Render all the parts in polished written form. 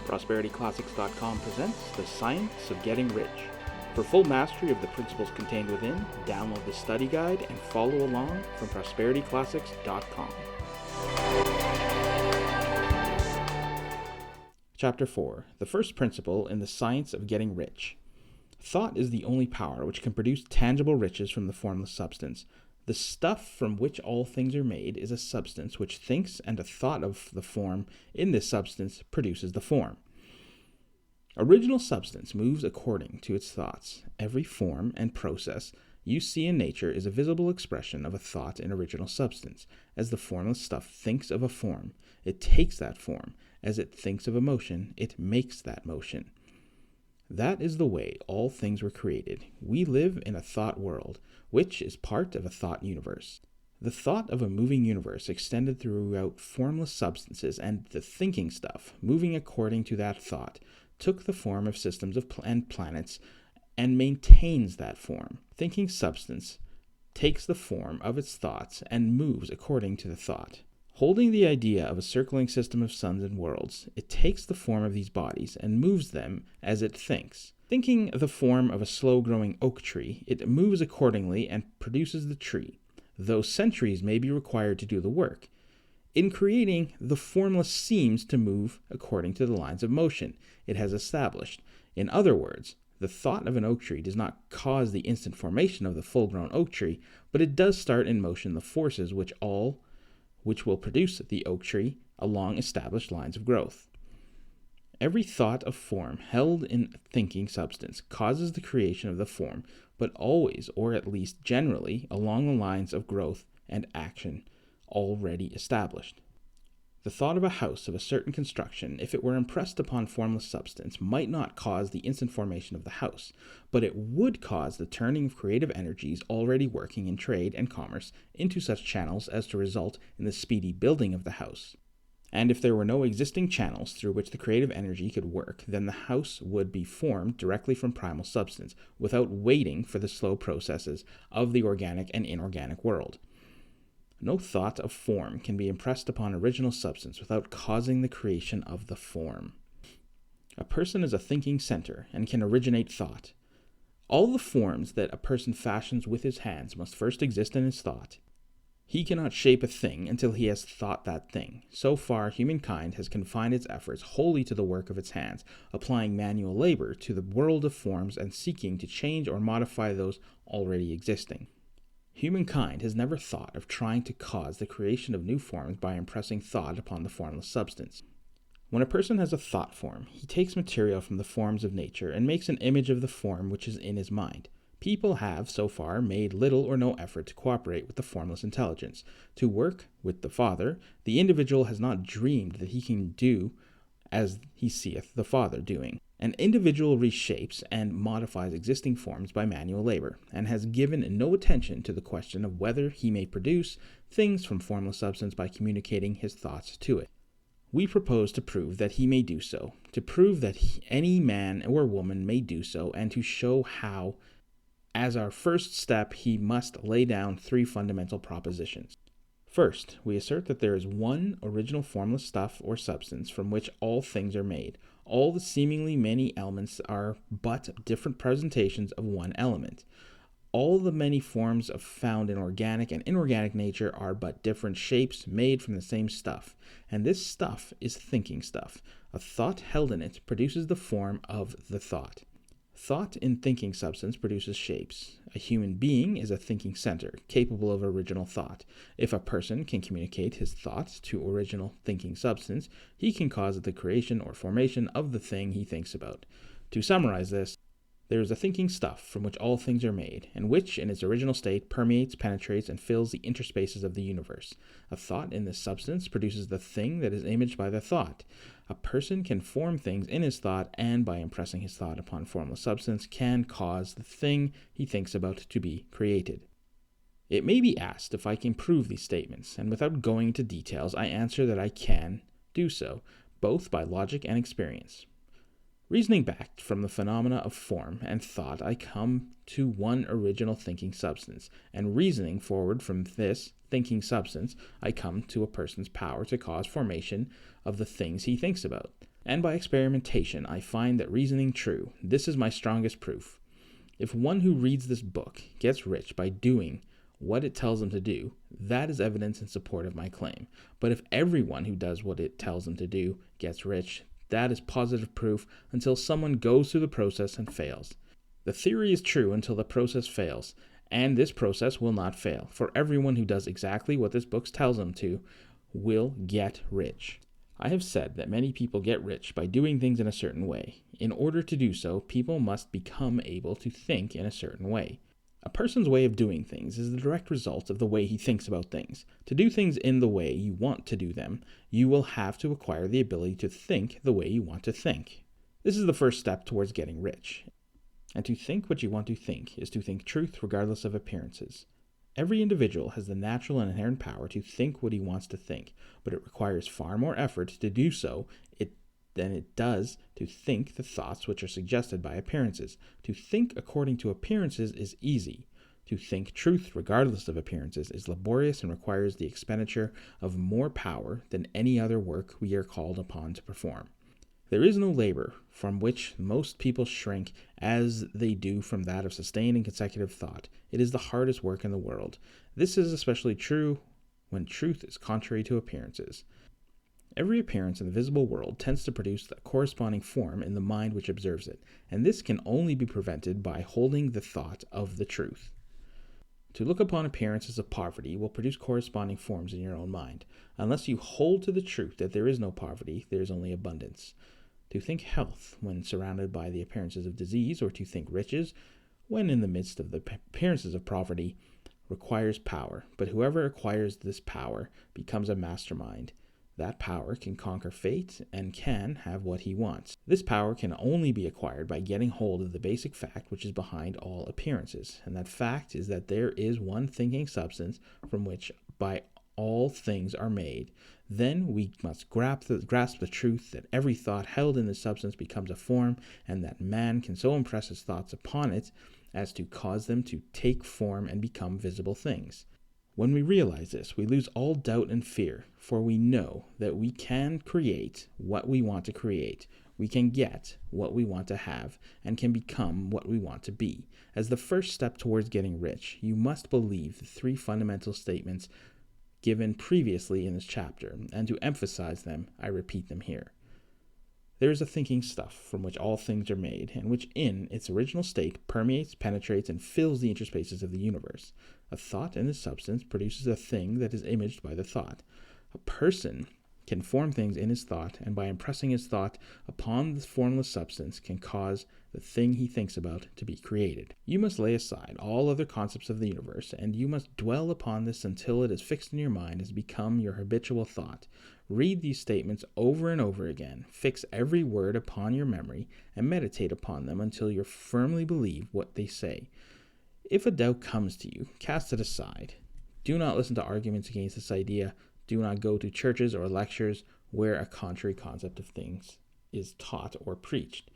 ProsperityClassics.com presents The Science of Getting Rich. For full mastery of the principles contained within, download the study guide and follow along from ProsperityClassics.com. Chapter 4. The first principle in the science of getting rich. Thought is the only power which can produce tangible riches from the formless substance. The stuff from which all things are made is a substance which thinks, and a thought of the form in this substance produces the form. Original substance moves according to its thoughts. Every form and process you see in nature is a visible expression of a thought in original substance. As the formless stuff thinks of a form, it takes that form. As it thinks of a motion, it makes that motion. That is the way all things were created. We live in a thought world, which is part of a thought universe. The thought of a moving universe extended throughout formless substances, and the thinking stuff, moving according to that thought, took the form of systems and planets and maintains that form. Thinking substance takes the form of its thoughts and moves according to the thought. Holding the idea of a circling system of suns and worlds, it takes the form of these bodies and moves them as it thinks. Thinking the form of a slow-growing oak tree, it moves accordingly and produces the tree, though centuries may be required to do the work. In creating, the formless seems to move according to the lines of motion it has established. In other words, the thought of an oak tree does not cause the instant formation of the full-grown oak tree, but it does start in motion the forces which will produce the oak tree along established lines of growth. Every thought of form held in thinking substance causes the creation of the form, but always, or at least generally, along the lines of growth and action already established. The thought of a house of a certain construction, if it were impressed upon formless substance, might not cause the instant formation of the house, but it would cause the turning of creative energies already working in trade and commerce into such channels as to result in the speedy building of the house. And if there were no existing channels through which the creative energy could work, then the house would be formed directly from primal substance, without waiting for the slow processes of the organic and inorganic world. No thought of form can be impressed upon original substance without causing the creation of the form. A person is a thinking center and can originate thought. All the forms that a person fashions with his hands must first exist in his thought. He cannot shape a thing until he has thought that thing. So far, humankind has confined its efforts wholly to the work of its hands, applying manual labor to the world of forms and seeking to change or modify those already existing. Humankind has never thought of trying to cause the creation of new forms by impressing thought upon the formless substance. When a person has a thought form, he takes material from the forms of nature and makes an image of the form which is in his mind. People have, so far, made little or no effort to cooperate with the formless intelligence. To work with the Father, the individual has not dreamed that he can do as he seeth the Father doing. An individual reshapes and modifies existing forms by manual labor, and has given no attention to the question of whether he may produce things from formless substance by communicating his thoughts to it. We propose to prove that he may do so, to prove that any man or woman may do so, and to show how, as our first step, he must lay down three fundamental propositions. First, we assert that there is one original formless stuff or substance from which all things are made. All the seemingly many elements are but different presentations of one element. All the many forms found in organic and inorganic nature are but different shapes made from the same stuff, and this stuff is thinking stuff. A thought held in it produces the form of the thought. Thought in thinking substance produces shapes. A human being is a thinking center, capable of original thought. If a person can communicate his thoughts to original thinking substance, he can cause the creation or formation of the thing he thinks about. To summarize this, there is a thinking stuff from which all things are made, and which, in its original state, permeates, penetrates, and fills the interspaces of the universe. A thought in this substance produces the thing that is imaged by the thought. A person can form things in his thought, and by impressing his thought upon formless substance, can cause the thing he thinks about to be created. It may be asked if I can prove these statements, and without going into details, I answer that I can do so, both by logic and experience. Reasoning back from the phenomena of form and thought, I come to one original thinking substance, and reasoning forward from this thinking substance, I come to a person's power to cause formation of the things he thinks about. And by experimentation, I find that reasoning true. This is my strongest proof. If one who reads this book gets rich by doing what it tells them to do, that is evidence in support of my claim. But if everyone who does what it tells them to do gets rich, that is positive proof until someone goes through the process and fails. The theory is true until the process fails, and this process will not fail, for everyone who does exactly what this book tells them to will get rich. I have said that many people get rich by doing things in a certain way. In order to do so, people must become able to think in a certain way. A person's way of doing things is the direct result of the way he thinks about things. To do things in the way you want to do them, you will have to acquire the ability to think the way you want to think. This is the first step towards getting rich. And to think what you want to think is to think truth regardless of appearances. Every individual has the natural and inherent power to think what he wants to think, but it requires far more effort to do so than it does to think the thoughts which are suggested by appearances. To think according to appearances is easy. To think truth regardless of appearances is laborious and requires the expenditure of more power than any other work we are called upon to perform. There is no labor from which most people shrink as they do from that of sustained and consecutive thought. It is the hardest work in the world. This is especially true when truth is contrary to appearances. Every appearance in the visible world tends to produce the corresponding form in the mind which observes it, and this can only be prevented by holding the thought of the truth. To look upon appearances of poverty will produce corresponding forms in your own mind. Unless you hold to the truth that there is no poverty, there is only abundance. To think health when surrounded by the appearances of disease, or to think riches when in the midst of the appearances of poverty, requires power. But whoever acquires this power becomes a mastermind. That power can conquer fate and can have what he wants. This power can only be acquired by getting hold of the basic fact which is behind all appearances. And that fact is that there is one thinking substance from which by all things are made. Then we must grasp the truth that every thought held in this substance becomes a form, and that man can so impress his thoughts upon it as to cause them to take form and become visible things. When we realize this, we lose all doubt and fear, for we know that we can create what we want to create. We can get what we want to have and can become what we want to be. As the first step towards getting rich, you must believe the three fundamental statements given previously in this chapter, and to emphasize them, I repeat them here. There is a thinking stuff from which all things are made, and which in its original state permeates, penetrates, and fills the interspaces of the universe. A thought in this substance produces a thing that is imaged by the thought. A person can form things in his thought, and by impressing his thought upon this formless substance can cause the thing he thinks about to be created. You must lay aside all other concepts of the universe, and you must dwell upon this until it is fixed in your mind as become your habitual thought. Read these statements over and over again, fix every word upon your memory, and meditate upon them until you firmly believe what they say. If a doubt comes to you, cast it aside. Do not listen to arguments against this idea. Do not go to churches or lectures where a contrary concept of things is taught or preached.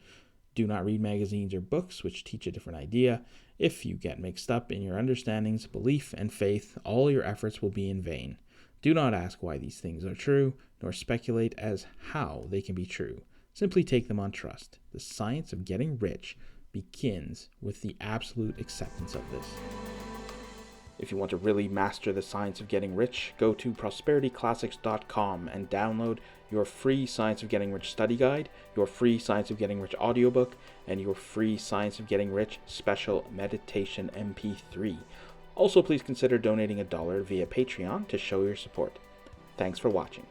Do not read magazines or books which teach a different idea. If you get mixed up in your understandings, belief, and faith, all your efforts will be in vain. Do not ask why these things are true, nor speculate as how they can be true. Simply take them on trust. The science of getting rich begins with the absolute acceptance of this. If you want to really master the science of getting rich, go to prosperityclassics.com and download your free Science of Getting Rich study guide, your free Science of Getting Rich audiobook, and your free Science of Getting Rich special meditation MP3. Also, please consider donating $1 via Patreon to show your support. Thanks for watching.